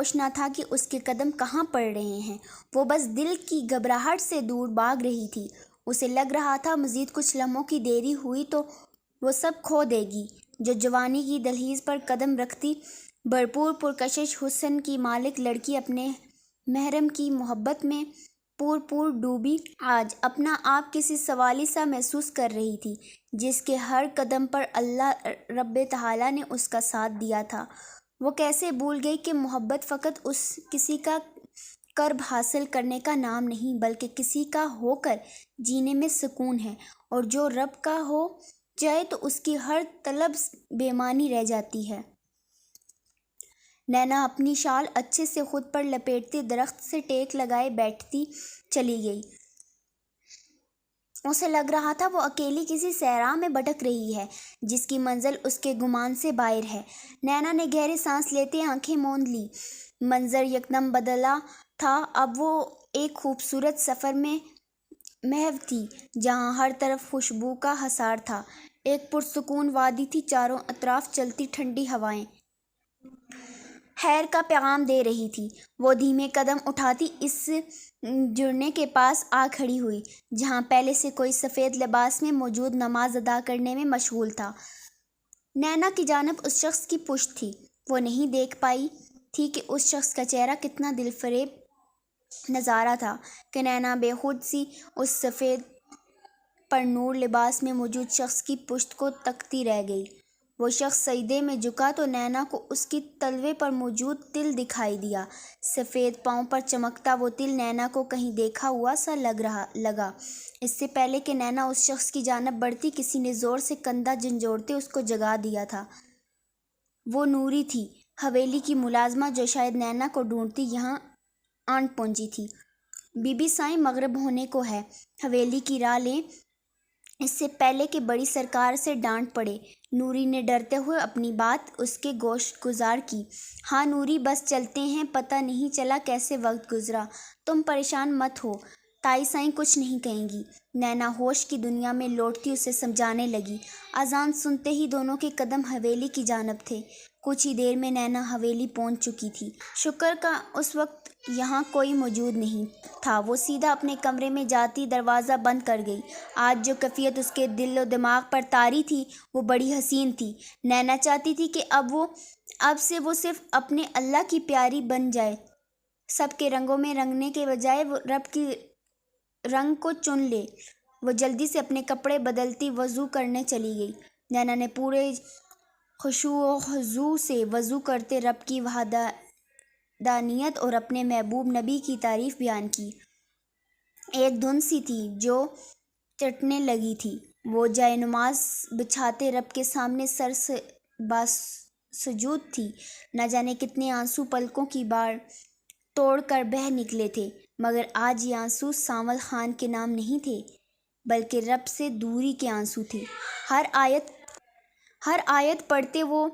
ہوش نہ تھا کہ اس کے قدم کہاں پڑ رہے ہیں۔ وہ بس دل کی گھبراہٹ سے دور بھاگ رہی تھی۔ اسے لگ رہا تھا مزید کچھ لمحوں کی دیری ہوئی تو وہ سب کھو دے گی۔ جو جوانی کی دہلیز پر قدم رکھتی، بھرپور پرکشش حسن کی مالک لڑکی اپنے محرم کی محبت میں پور ڈوبی، آج اپنا آپ کسی سوالی سا محسوس کر رہی تھی، جس کے ہر قدم پر اللہ رب تعالیٰ نے اس کا ساتھ دیا تھا۔ وہ کیسے بھول گئی کہ محبت فقط اس کسی کا قرب حاصل کرنے کا نام نہیں، بلکہ کسی کا ہو کر جینے میں سکون ہے، اور جو رب کا ہو جائے تو اس کی ہر طلب بے معنی رہ جاتی ہے۔ نینا اپنی شال اچھے سے خود پر لپیٹتے درخت سے ٹیک لگائے بیٹھتی چلی گئی۔ اسے لگ رہا تھا وہ اکیلی کسی صحرا میں بھٹک رہی ہے، جس کی منزل اس کے گمان سے باہر ہے۔ نینا نے گہری سانس لیتے آنکھیں موند لی۔ منظر یکدم بدلا تھا۔ اب وہ ایک خوبصورت سفر میں محو تھی، جہاں ہر طرف خوشبو کا حصار تھا۔ ایک پرسکون وادی تھی، چاروں اطراف چلتی ٹھنڈی ہوائیں خیر کا پیغام دے رہی تھی۔ وہ دھیمے قدم اٹھاتی اس جھرنے کے پاس آ کھڑی ہوئی، جہاں پہلے سے کوئی سفید لباس میں موجود نماز ادا کرنے میں مشغول تھا۔ نینا کی جانب اس شخص کی پشت تھی۔ وہ نہیں دیکھ پائی تھی کہ اس شخص کا چہرہ کتنا دل فریب نظارہ تھا کہ نینا بے خود سی اس سفید پر نور لباس میں موجود شخص کی پشت کو تکتی رہ گئی۔ وہ شخص سجدے میں جھکا تو نینا کو اس کی تلوے پر موجود تل دکھائی دیا۔ سفید پاؤں پر چمکتا وہ تل نینا کو کہیں دیکھا ہوا سا لگا۔ اس سے پہلے کہ نینا اس شخص کی جانب بڑھتی، کسی نے زور سے کندھا جھنجھوڑتے اس کو جگا دیا تھا۔ وہ نوری تھی، حویلی کی ملازمہ، جو شاید نینا کو ڈھونڈتی یہاں آن پہنچی تھی۔ بی بی سائیں، مغرب ہونے کو ہے، حویلی کی راہ لیں، اس سے پہلے کہ بڑی سرکار سے ڈانٹ پڑے۔ نوری نے ڈرتے ہوئے اپنی بات اس کے گوش گزار کی۔ ہاں نوری، بس چلتے ہیں، پتہ نہیں چلا کیسے وقت گزرا۔ تم پریشان مت ہو، تائی سائیں کچھ نہیں کہیں گی۔ نینا ہوش کی دنیا میں لوٹتی اسے سمجھانے لگی۔ اذان سنتے ہی دونوں کے قدم حویلی کی جانب تھے۔ کچھ ہی دیر میں نینا حویلی پہنچ چکی تھی۔ شکر کا اس وقت یہاں کوئی موجود نہیں تھا۔ وہ سیدھا اپنے کمرے میں جاتی دروازہ بند کر گئی۔ آج جو کیفیت اس کے دل و دماغ پر طاری تھی، وہ بڑی حسین تھی۔ نینا چاہتی تھی کہ اب سے وہ صرف اپنے اللہ کی پیاری بن جائے، سب کے رنگوں میں رنگنے کے بجائے وہ رب کی رنگ کو چن لے۔ وہ جلدی سے اپنے کپڑے بدلتی وضو کرنے چلی گئی۔ نینا نے پورے خشوع و خضوع سے وضو کرتے رب کی وحدانیت اور اپنے محبوب نبی کی تعریف بیان کی۔ ایک دھن سی تھی جو چٹنے لگی تھی۔ وہ جائے نماز بچھاتے رب کے سامنے سر باسجود تھی۔ نہ جانے کتنے آنسو پلکوں کی باڑ توڑ کر بہہ نکلے تھے، مگر آج یہ آنسو سانول خان کے نام نہیں تھے، بلکہ رب سے دوری کے آنسو تھے۔ ہر آیت پڑھتے وہ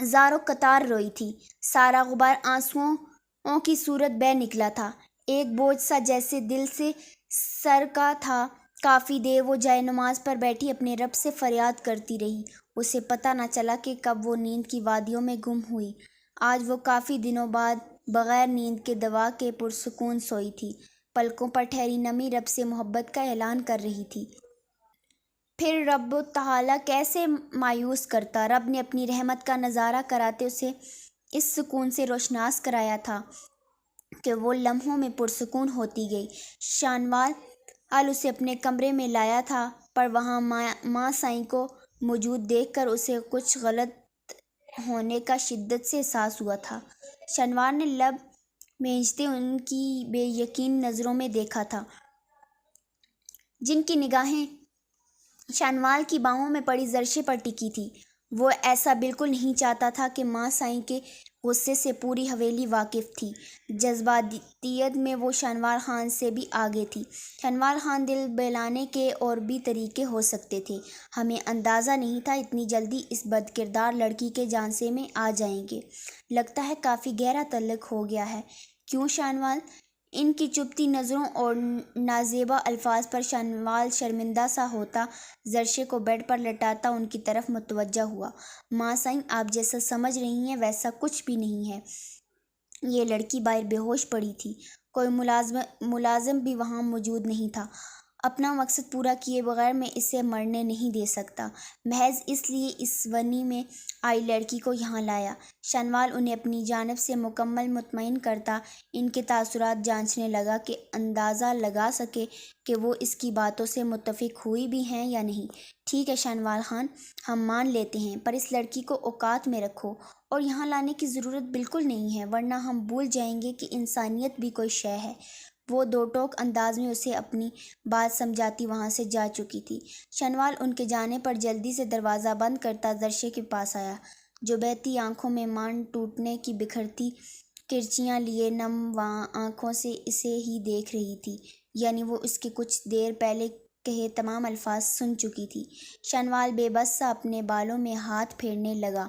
زار و قطار روئی تھی۔ سارا غبار آنسوؤں کی صورت بہہ نکلا تھا۔ ایک بوجھ سا جیسے دل سے سر کا تھا۔ کافی دیر وہ جائے نماز پر بیٹھی اپنے رب سے فریاد کرتی رہی۔ اسے پتہ نہ چلا کہ کب وہ نیند کی وادیوں میں گم ہوئی۔ آج وہ کافی دنوں بعد بغیر نیند کے دوا کے پرسکون سوئی تھی۔ پلکوں پر ٹھہری نمی رب سے محبت کا اعلان کر رہی تھی۔ پھر رب تعالیٰ کیسے مایوس کرتا۔ رب نے اپنی رحمت کا نظارہ کراتے اسے اس سکون سے روشناس کرایا تھا کہ وہ لمحوں میں پرسکون ہوتی گئی۔ شانوال اسے اپنے کمرے میں لایا تھا، پر وہاں ماں سائیں کو موجود دیکھ کر اسے کچھ غلط ہونے کا شدت سے احساس ہوا تھا۔ شانوال نے لب بھینچتے ان کی بے یقین نظروں میں دیکھا تھا، جن کی نگاہیں شانوال کی باہوں میں پڑی زرشے پر ٹکی تھی۔ وہ ایسا بالکل نہیں چاہتا تھا کہ ماں سائیں کے غصے سے پوری حویلی واقف تھی۔ جذباتیت میں وہ شانوال خان سے بھی آگے تھی۔ شانوال خان دل بہلانے کے اور بھی طریقے ہو سکتے تھے۔ ہمیں اندازہ نہیں تھا اتنی جلدی اس بد کردار لڑکی کے جھانسے میں آ جائیں گے۔ لگتا ہے کافی گہرا تعلق ہو گیا ہے، کیوں شانوال؟ ان کی چبھتی نظروں اور نازیبا الفاظ پر شانوال شرمندہ سا ہوتا زرشے کو بیڈ پر لٹاتا ان کی طرف متوجہ ہوا۔ ماں سائیں، آپ جیسا سمجھ رہی ہیں ویسا کچھ بھی نہیں ہے۔ یہ لڑکی باہر بے ہوش پڑی تھی۔ کوئی ملازم بھی وہاں موجود نہیں تھا۔ اپنا مقصد پورا کیے بغیر میں اسے مرنے نہیں دے سکتا، محض اس لیے اس ونی میں آئی لڑکی کو یہاں لایا۔ شنوال انہیں اپنی جانب سے مکمل مطمئن کرتا ان کے تاثرات جانچنے لگا کہ اندازہ لگا سکے کہ وہ اس کی باتوں سے متفق ہوئی بھی ہیں یا نہیں۔ ٹھیک ہے شنوال خان، ہم مان لیتے ہیں، پر اس لڑکی کو اوقات میں رکھو اور یہاں لانے کی ضرورت بالکل نہیں ہے، ورنہ ہم بھول جائیں گے کہ انسانیت بھی کوئی شے ہے۔ وہ دو ٹوک انداز میں اسے اپنی بات سمجھاتی وہاں سے جا چکی تھی۔ شنوال ان کے جانے پر جلدی سے دروازہ بند کرتا درشے کے پاس آیا، جو بہتی آنکھوں میں مان ٹوٹنے کی بکھرتی کرچیاں لیے نم آنکھوں سے اسے ہی دیکھ رہی تھی، یعنی وہ اس کے کچھ دیر پہلے کہے تمام الفاظ سن چکی تھی۔ شنوال بے بس سا اپنے بالوں میں ہاتھ پھیرنے لگا۔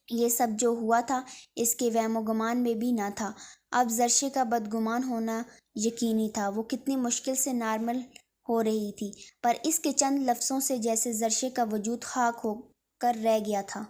یہ سب جو ہوا تھا اس کے وہم و گمان میں بھی نہ تھا۔ اب زرشے کا بدگمان ہونا یقینی تھا۔ وہ کتنی مشکل سے نارمل ہو رہی تھی، پر اس کے چند لفظوں سے جیسے زرشے کا وجود خاک ہو کر رہ گیا تھا۔